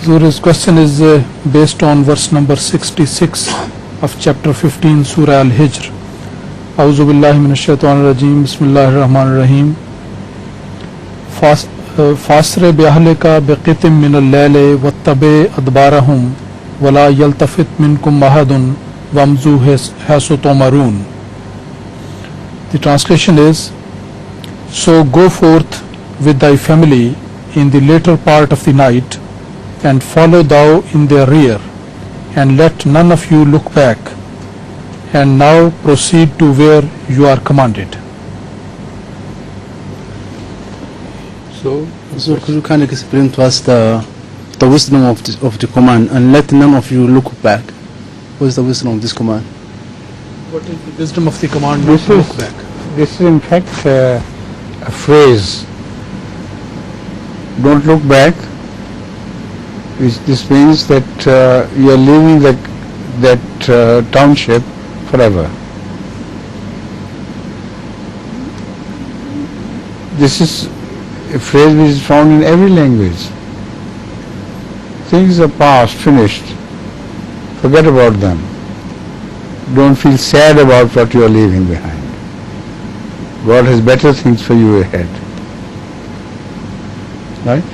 His question is based on verse number 66 of chapter 15 Surah Al-Hijr. A'udhu billahi minash shaitanir rajim. Bismillahir rahmanir rahim. فَاسْرِ بِأَهْلِكَ بِقِطٍ مِّنَ اللَّيْلِ وَاتَّبِعْ أَدْبَارَهُمْ وَلَا يَلْتَفِتْ مِنكُمْ أَحَدٌ وَامْضُوا حَيْثُ تُؤْمَرُونَ. The translation is, so go forth with thy family in the later part of the night, and follow thou in their rear, and let none of you look back, and now proceed to where you are commanded. So could you kind of explain to us the wisdom of the command, and let none of you look back? What is the wisdom of this command? What is the wisdom of the command not to look back? This is in fact a phrase, don't look back. This means that you are leaving that township forever. This is a phrase which is found in every language. Things are past, finished. Forget about them. Don't feel sad about what you are leaving behind. God has better things for you ahead. Right?